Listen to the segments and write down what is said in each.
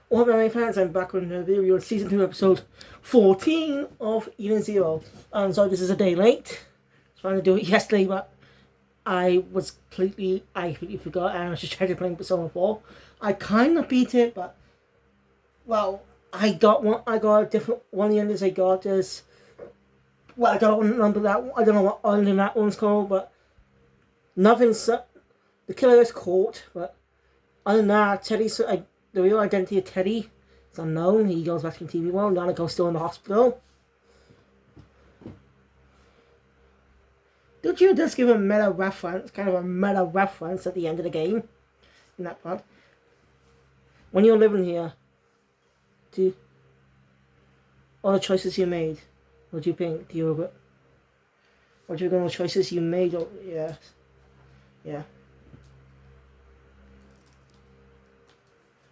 Well, my fans, I'm back on the video season 2 episode 14 of Eden Zero. And so this is a day late. I was trying to do it yesterday, but I completely forgot, and I was just trying to play Persona 4. I kind of beat it, but well, I got a different one of the endings I got is I got one number that I don't know what ending that one's called, but nothing's the killer is caught, but other than that, the real identity of Teddy is unknown. He goes back to the TV world. Nanako's still in the hospital. Did you just give a meta reference, kind of a meta reference at the end of the game? In that part. When you're living here, all the choices you made, what do you think? Do you regret? What do you think of the choices you made? Oh, yeah.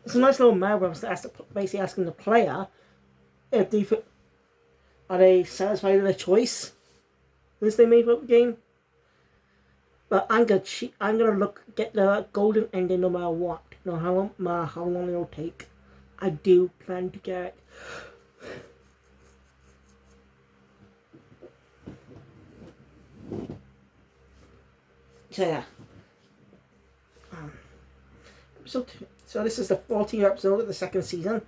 It's a nice little meta reference, basically asking the player if are they satisfied with their choice as they made for the game. But I'm gonna get the golden ending no matter what, no matter how long it'll take. I do plan to get it. So yeah. So this is the 14th episode of the second season,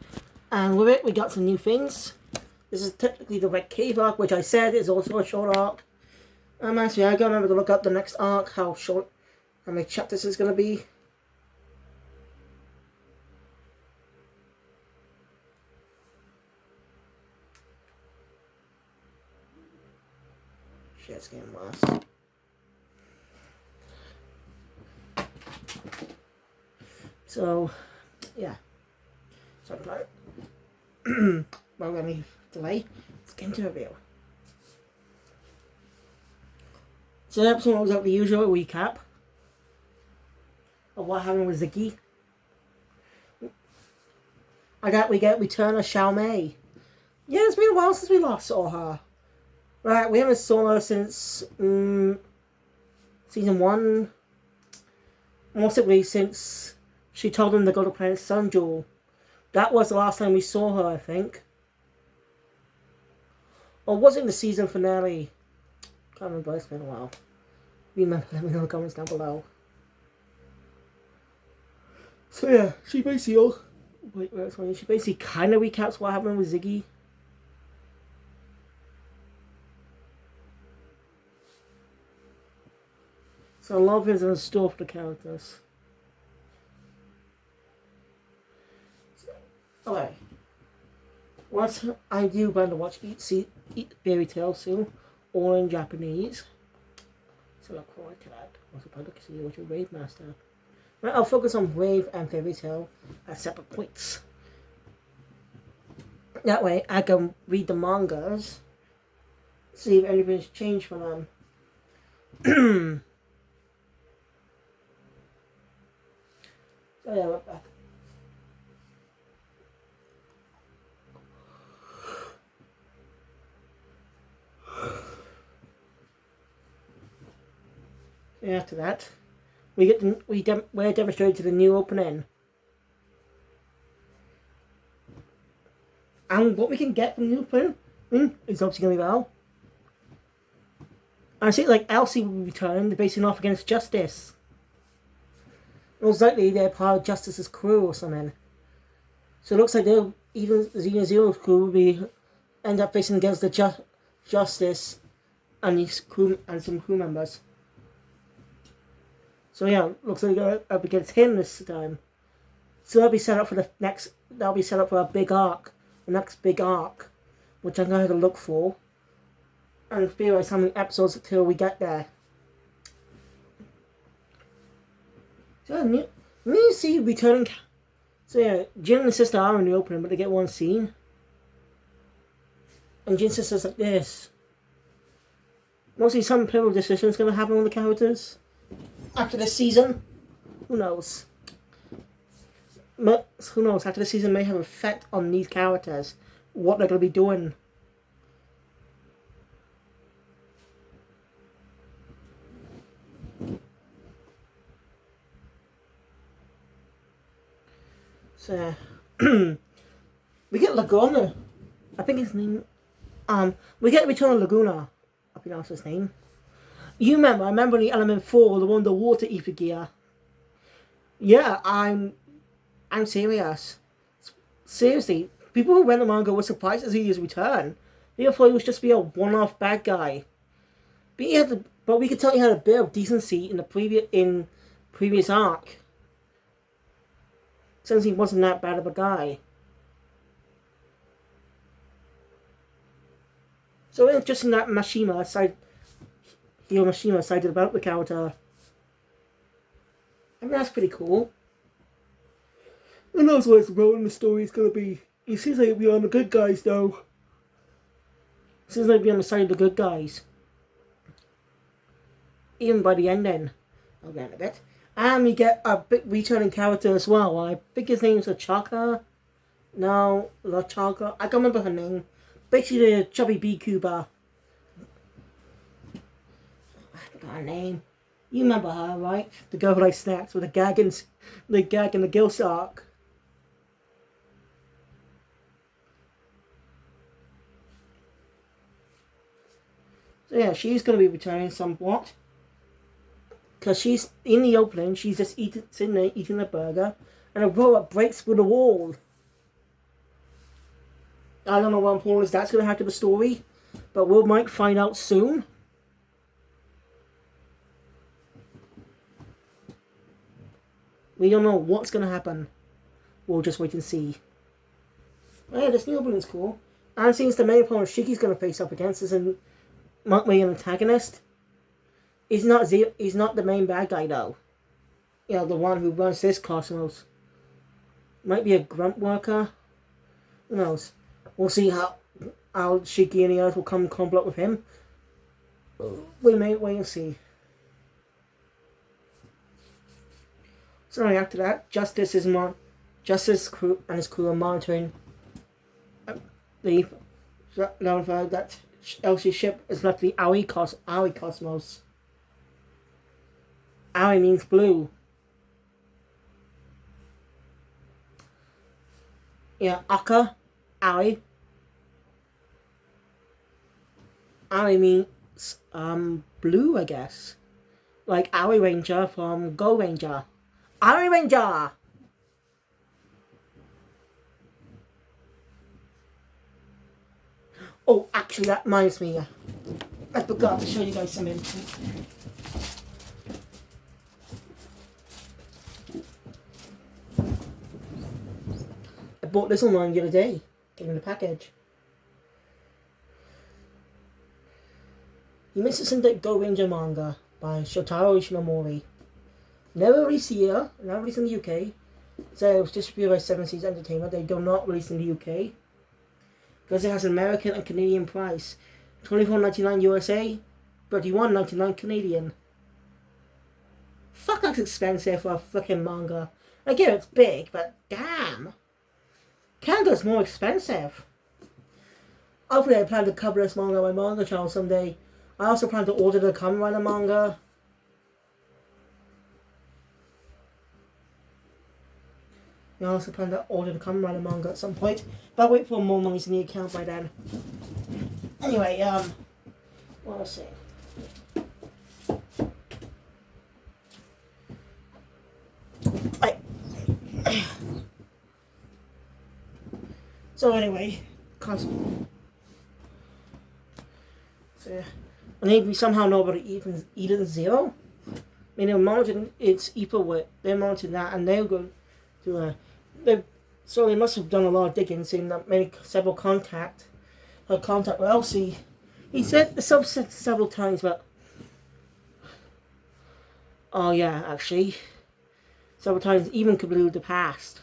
and with it we got some new things. This is technically the Red Cave arc, which I said is also a short arc. Actually, I gotta remember to look up the next arc, how many chapters it's gonna be. Shit, it's getting worse. So, yeah. Sorry about it. Without any delay, let's get into the review. So the episode was like the usual recap of what happened with Ziggy. We get return of Xiaomei. Yeah, it's been a while since we last saw her. Right, we haven't saw her since season 1. Mostly since she told them to go to Planet Sun Jewel. That was the last time we saw her, I think. Or was it in the season finale? Can't remember, it's been a while. Remember, let me know in the comments down below. So yeah, she basically kind of recaps what happened with Ziggy. So a lot of things in store for the characters. Okay. What I do plan to watch Eat Fairy Tail soon, all in Japanese. So look forward to that. Also, plan to see what your Rave Master. Right, I'll focus on Rave and Fairy Tail at separate points. That way, I can read the mangas, see if anything's changed for them. So yeah, we're back. After that, we're demonstrated to the new opening. And what we can get from the new opening is obviously going to be well. I see like Elsie will return, they're basing off against Justice. Most likely they're part of Justice's crew or something. So it looks like even Xeno Zero's crew will end up facing against the Justice and his crew and some crew members. So yeah, looks like they're up against him this time. So that'll be set up for a big arc. The next big arc. Which I'm going to look for. And theorize how many episodes until we get there. So new see returning. So yeah, Jin and sister are in the opening, but they get one scene. And Jin's sister's like this. Mostly some pivotal decisions going to happen with the characters. After this season, who knows? Who knows? After the season may have an effect on these characters, what they're going to be doing. So we get Laguna. I think his name. We get Return of Laguna. I think that's his name. You remember? I remember in the Element 4, the one the water ether gear. Yeah, I'm serious. Seriously, people who read the manga were surprised to see his return. They thought he was just be a one-off bad guy. But we could tell he had a bit of decency in the previous arc. Since he wasn't that bad of a guy. So interesting that Mashima cited about the character. I mean, that's pretty cool. Who knows what his role in the story is going to be. He seems like he'll be on the good guys, though. Seems like he'll be on the side of the good guys. Even by the end, then. I'll get in a bit. And we get a big returning character as well. I think his name's Chaka. No, not Chaka. I can't remember her name. Basically, the chubby beekeeper. I forgot her name. You remember her, right? The girl who likes snacks with the gag and the gill sock. So yeah, she's going to be returning somewhat. Because she's in the opening, she's just sitting there eating a burger, and a robot breaks through the wall. I don't know what importance that's going to have to the story, but we might find out soon. We don't know what's going to happen. We'll just wait and see. Oh yeah, this new opening is cool. And since the main opponent Shiki's going to face up against is an antagonist. He's not the main bad guy though. You know, the one who runs this cosmos. Might be a grunt worker. Who knows? We'll see how Shiki and the others will come combo up with him. We may wait and see. So after that, Justice crew and his crew are monitoring the notified that Elsie's ship has left the Aoi cosmos. Aoi means blue. Yeah, Aka, Aoi. Aoi means blue, I guess. Like Aoi Ranger from Go Ranger. Aoi Ranger! Oh, actually, that reminds me. I forgot to show you guys something. I bought this online the other day. Came in the package. You missed some Go Ranger manga by Shotaro Ishimori. Never released here, not released in the UK. So it was distributed by Seven Seas Entertainment. They do not release in the UK. Because it has an American and Canadian price. $24.99 USA, $31.99 Canadian. Fuck, that's expensive for a fucking manga. I get it's big, but damn. Canada's more expensive. Hopefully I plan to cover this manga on my manga channel someday. I also plan to order the Kamen Rider manga. I also plan to order the Kamen Rider manga at some point. But I'll wait for more money's in the account by then. Anyway, what was I saying? So anyway, I think we somehow know about Eden Zero. I mean, they're monitoring its ether with. They're monitoring that, and they're going to. So they must have done a lot of digging, seeing that several contact with Elsie. He said the subset several times, but oh yeah, actually, several times even could believe the past.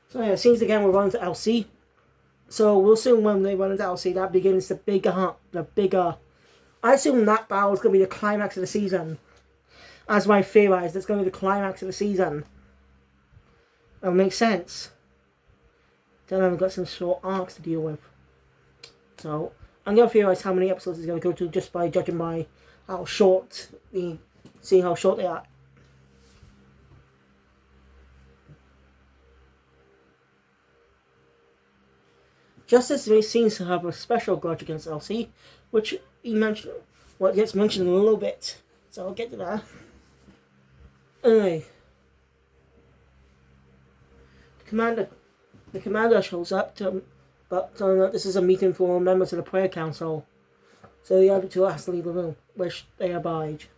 So yeah, it seems again we're running to Elsie. So we'll assume when they run into Elsie, that begins the bigger. I assume that battle is going to be the climax of the season. As I theorize, that's going to be the climax of the season. That would make sense. Then I've got some short arcs to deal with. So I'm going to theorize how many episodes it's going to go to just by judging by how short the see how short they are. Justice seems to have a special grudge against Elsie, which he mentioned, gets mentioned in a little bit. So I'll get to that. Anyway, the commander shows up but telling that this is a meeting for members of the prayer council. So the other two has to leave the room, which they oblige.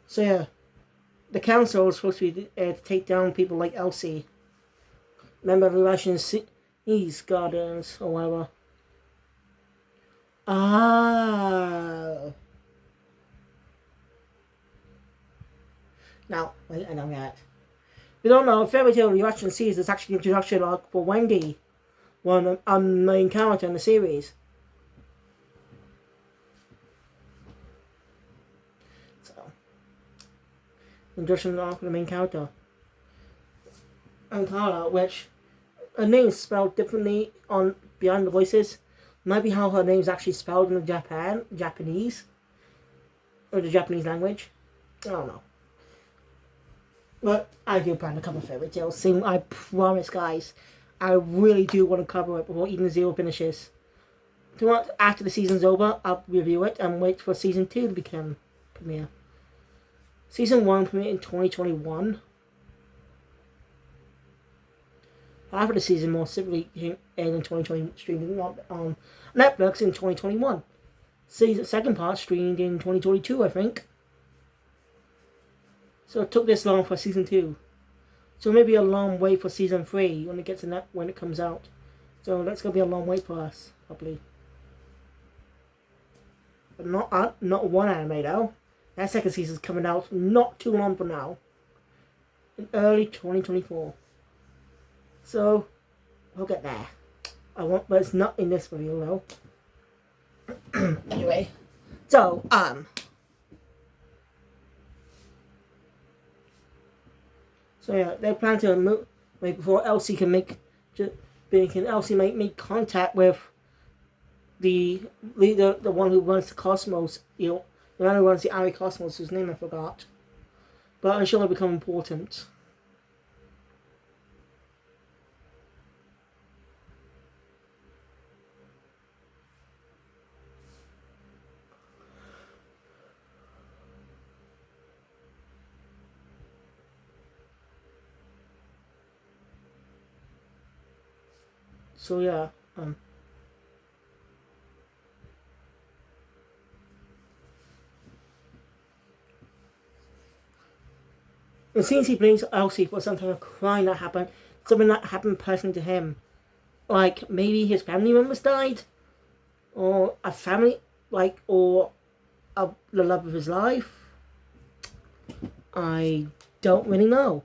So yeah, the council is supposed to be to take down people like Elsie. Remember the Russian Seas Guardians or whatever. Ah. Now, wait, I know that. We don't know, Fairy Tail the Russian Seas is actually an introduction arc for Wendy, one main character in the series. So, introduction arc for the main character. And Carla, which her name is spelled differently on behind the voices. Might be how her name is actually spelled in the Japanese, or the Japanese language. I don't know. But I do plan to cover Fairy Tail soon. I promise, guys. I really do want to cover it before Eden Zero finishes. After the season's over, I'll review it and wait for season 2 to become premiere. Season 1 premiered in 2021. After the season, more simply aired in 2020, streamed on Netflix in 2021. Second part streamed in 2022, I think. So it took this long for season 2. So maybe a long wait for season 3 when it gets when it comes out. So that's gonna be a long wait for us, probably. But not one anime though. That second season's coming out not too long from now. In early 2024. So we'll get there. But it's not in this review though. Anyway. So, So yeah, they plan to move before Elsie can make contact with the leader, the one who runs the cosmos. The man who runs the Ari Cosmos, whose name I forgot. But I'm sure it'll become important. So yeah, it seems he blames Elsie for some kind of crime that happened, something that happened personally to him. Like maybe his family members died, or a family, or the love of his life. I don't really know.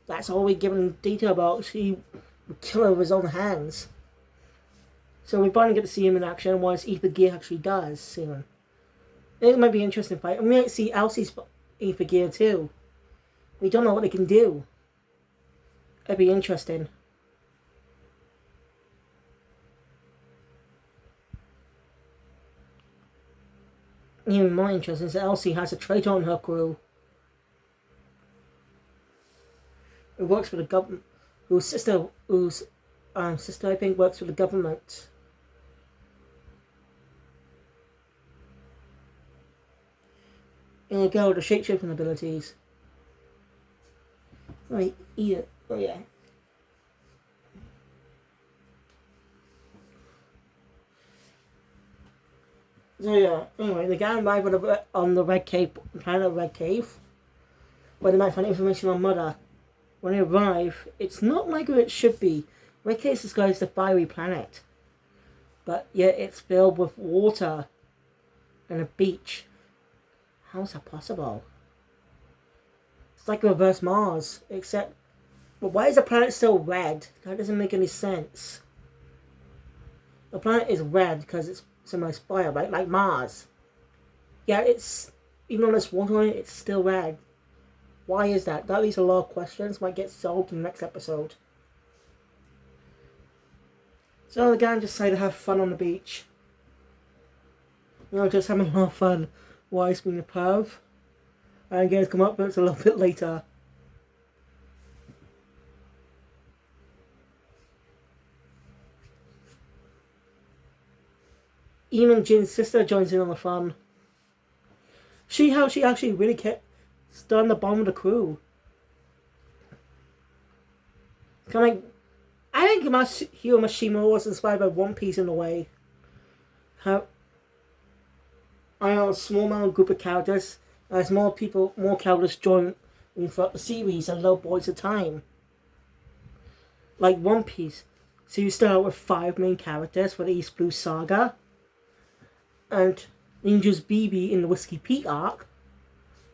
That's all we're given detail about. He would kill her with his own hands. So we finally get to see him in action once Aether Gear actually does soon. It might be an interesting fight. We might see Elsie's Aether Gear too. We don't know what they can do. It'd be interesting. Even more interesting is that Elsie has a traitor on her crew. Who works for the government, whose sister I think works for the government. And a girl with the shape-shifting abilities. Right, eat it. Oh yeah. So yeah, anyway, the gang arrive on the Red Cave, planet Red Cave, where they might find information on Mother. When they arrive, it's not like where it should be. Red Cave describes the fiery planet, but yet it's filled with water and a beach. How's that possible? It's like reverse Mars, except, but why is the planet still red? That doesn't make any sense. The planet is red because it's symbolized fire, right? Like Mars. Yeah, it's, even though there's water on it, it's still red. Why is that? That leaves a lot of questions. Might get solved in the next episode. So the gang just decided to have fun on the beach. just having a lot of fun while he's being a perv. And again, it's come up, but it's a little bit later. Even Jin's sister joins in on the fun. She actually really kept starting the bottom of the crew. Kind of like, I think Hiro Mashima was inspired by One Piece in a way. How I know a small amount group of characters, as more characters join throughout the series and little boys at a time. Like One Piece. So you start out with 5 main characters for the East Blue Saga. And introduce BB in the Whiskey Peak arc.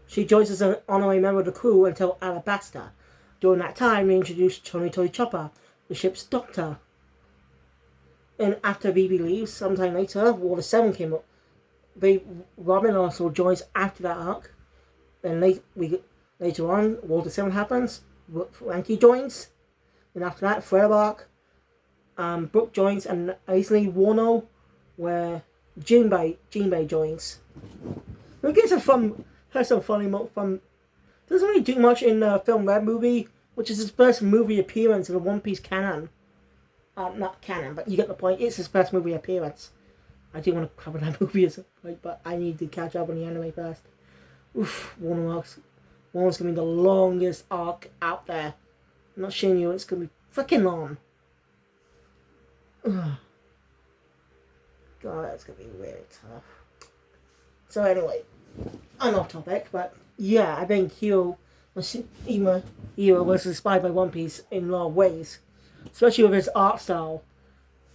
She joins as an honorary member of the crew until Alabasta. During that time, they introduced Tori Chopper, the ship's doctor. And after BB leaves, sometime later, Water 7 came up. Robin also joins after that arc. Then later on, Water 7 happens. Frankie joins. And after that, Fred arc. Brooke joins, and recently Wano, where Jinbei joins. We get some fun. Has some funny fun. Doesn't really do much in the film Red Movie, which is his first movie appearance in the One Piece canon. Not canon, but you get the point. It's his first movie appearance. I do want to cover that movie as a point, but I need to catch up on the anime first. Oof, Wano's gonna be the longest arc out there. I'm not showing you, it's gonna be freaking long. Ugh. God, that's gonna be really tough. So anyway, I'm off topic, but yeah, I think Hiro was inspired by One Piece in a lot of ways, especially with his art style.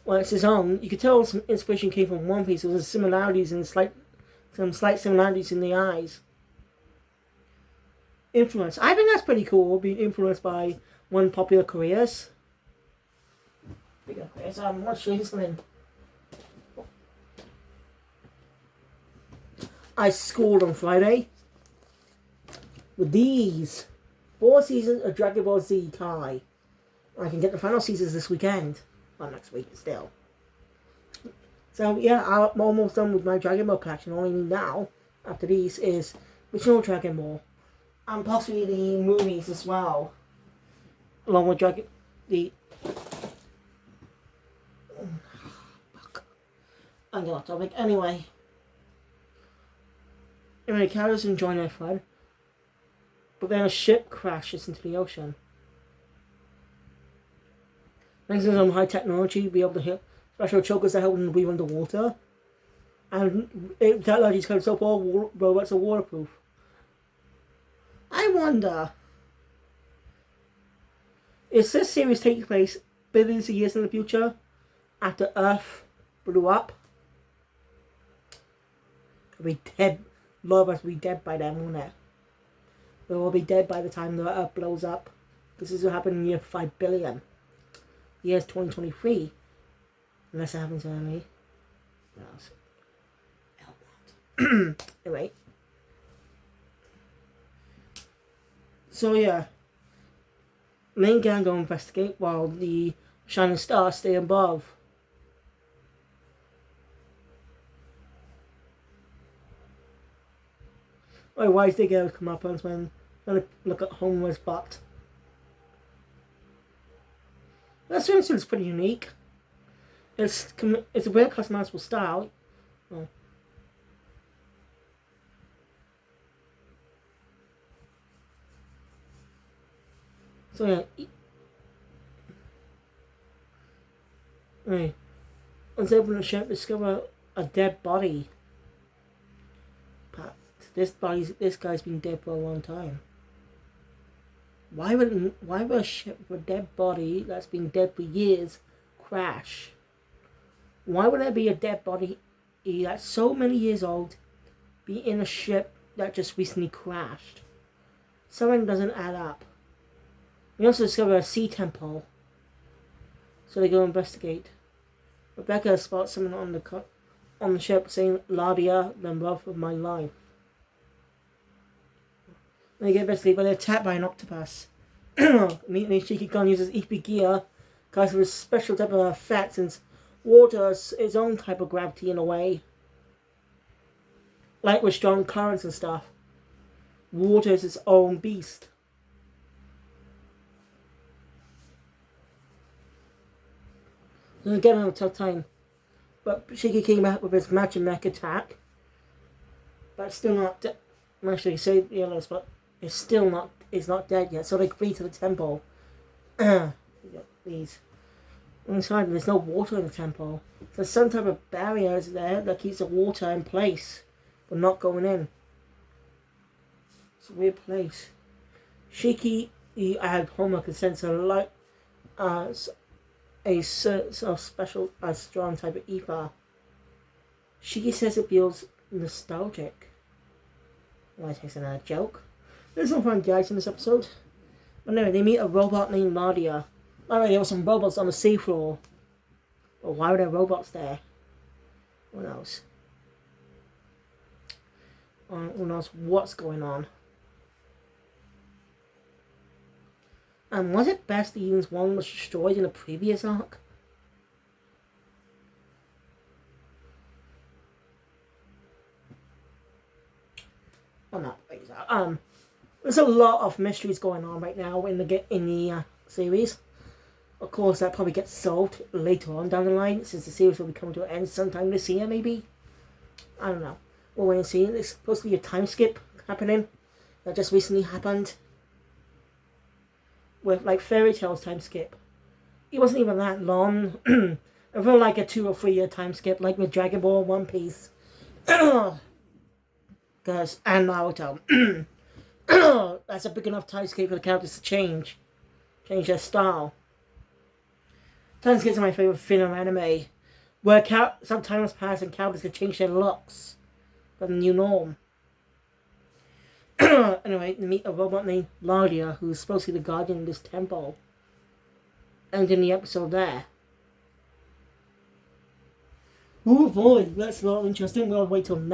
Well, it's his own. You could tell some inspiration came from One Piece. There was similarities and some slight similarities in the eyes. Influence. I think that's pretty cool. Being influenced by one popular careers. What's Shrinkslin? I scored on Friday with these 4 seasons of Dragon Ball Z Kai. I can get the final seasons this weekend. Well, next week still. So yeah, I'm almost done with my Dragon Ball collection. All I need now, after these, is original Dragon Ball. And possibly the movies as well. Along with I'm off topic. Anyway, characters enjoying their fun, but then a ship crashes into the ocean. Thanks to some high technology, be able to hit special chokers that help them breathe underwater, and technology's kind of so far, robots are waterproof. I wonder, is this series taking place billions of years in the future, after Earth blew up? We'll be dead. A lot of us will be dead by then, won't it? We'll all be dead by the time the Earth blows up. This is what happened in year 5 billion. Year's 2023. Unless it happens early. Anyway. So yeah. Main gang go investigate while the Shining Stars stay above. Why did they go come up when they look at Homer's butt? That swimsuit is pretty unique. It's a very customizable style. Oh. So yeah. Right. Let's open the ship, discover a dead body. But this guy's been dead for a long time. Why would a ship with a dead body that's been dead for years crash? Why would there be a dead body that's so many years old be in a ship that just recently crashed? Something doesn't add up. We also discover a sea temple, so they go investigate. Rebecca spots someone on the ship saying, "Ladia, the love of my life." They get investigated, but they're attacked by an octopus. Immediately, Shiki-Gon uses Ippy gear, because of a special type of effect, since water has its own type of gravity in a way. like with strong currents and stuff. Water is its own beast. So again, on a tough time. But Shiki came back with his magic mech attack. But still not dead. Actually, saved the others, but it's still not. It's not dead yet. So they flee to the temple. These. Inside, there's no water in the temple. There's some type of barrier there that keeps the water in place, but not going in. It's a weird place. Shiki, I had homework and sense a light, a sort of special, strong type of ether. Shiki says it feels nostalgic. Well, I think it's another joke. There's some fun guys in this episode. But anyway, they meet a robot named Nadia. Alright, there were some robots on the seafloor. Well, why were there robots there? Who knows? Who knows what's going on? And was it best that Eden's one was destroyed in the previous arc? Well, not the previous arc. There's a lot of mysteries going on right now in the series. Of course, that probably gets solved later on down the line, since the series will be coming to an end sometime this year, maybe. I don't know. We'll wait and see. There's supposed to be a time skip happening that just recently happened. With like Fairy Tail's time skip. It wasn't even that long. It felt like a 2 or 3 year time skip, like with Dragon Ball, One Piece. And Naruto. That's a big enough time skip for the characters to change their style. Time skips are my favorite thing of anime, where some time has passed and characters can change their looks for the new norm. Anyway, we meet a robot named Nadia, who's supposed to be the guardian of this temple. And in the episode there. Oh boy, that's a lot interesting. We'll wait till we'll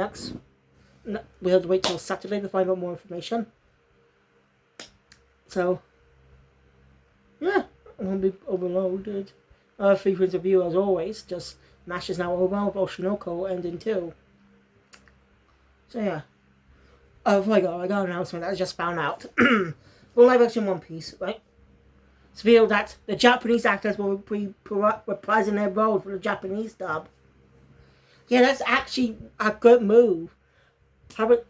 have to wait till Saturday to find out more information. So, yeah, I won't be overloaded. 3 points of view as always. Just MASH is now over with Oshinoko ending too. So yeah. I got an announcement that I just found out. Well, live action One Piece, right? It's revealed that the Japanese actors will be reprising their roles for the Japanese dub. Yeah, that's actually a good move.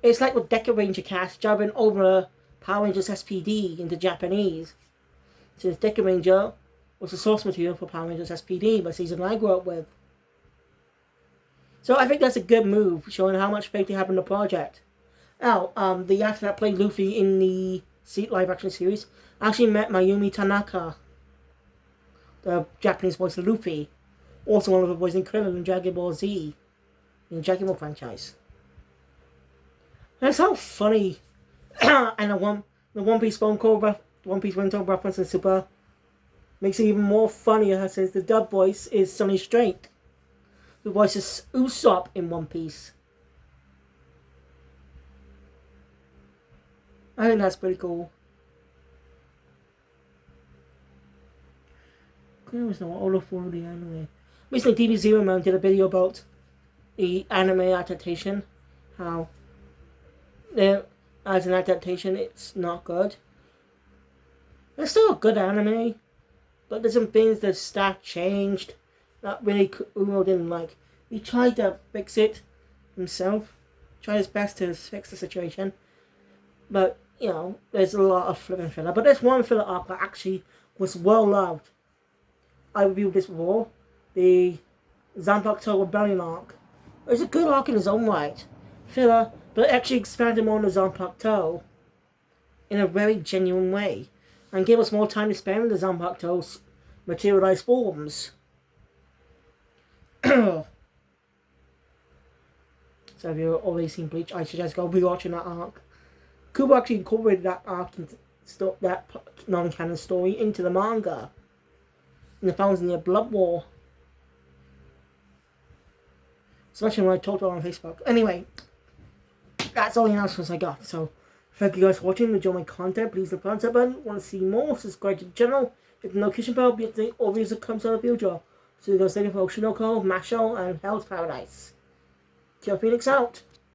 It's like with Deca Ranger cast dubbing over Power Rangers SPD into Japanese. Since Deca Ranger was the source material for Power Rangers SPD, the season I grew up with. So I think that's a good move, showing how much faith they have in the project. Now, the actor that played Luffy in the live action series actually met Mayumi Tanaka, the Japanese voice of Luffy, also one of the voices in Krillin in Dragon Ball Z, in the Dragon Ball franchise. That's how funny, and the One Piece Ringtone reference in Super makes it even more funnier since the dub voice is Sonny Strait, who voices Usopp in One Piece. I think that's pretty cool. There was no all of the anime. Recently, DB Zero Man did a video about the anime adaptation. How, as an adaptation, it's not good. It's still a good anime, but there's some things the staff changed that really Uno didn't like. He tried to fix it himself, tried his best to fix the situation, but you know, there's a lot of flipping filler. But there's one filler arc that actually was well loved. I reviewed this before, the Zanpakuto Rebellion arc. It was a good arc in its own right. Filler, but actually expanded more on the Zanpakuto in a very genuine way, and gave us more time to spend with the Zanpakuto's materialized forms. So if you've already seen Bleach, I suggest go rewatching that arc. Kubo actually incorporated that arc into that non-canon story into the manga. And it found in the Blood War. Especially when I talked about it on Facebook. Anyway, that's all the announcements I got. So, thank you guys for watching. Enjoy my content. Please hit the thumbs up button. Want to see more? Subscribe to the channel. Hit the notification bell. Be updated all videos that comes out of the future. So you guys, thank you for Oshinoko, Masho, and Hell's Paradise. Kill Phoenix out.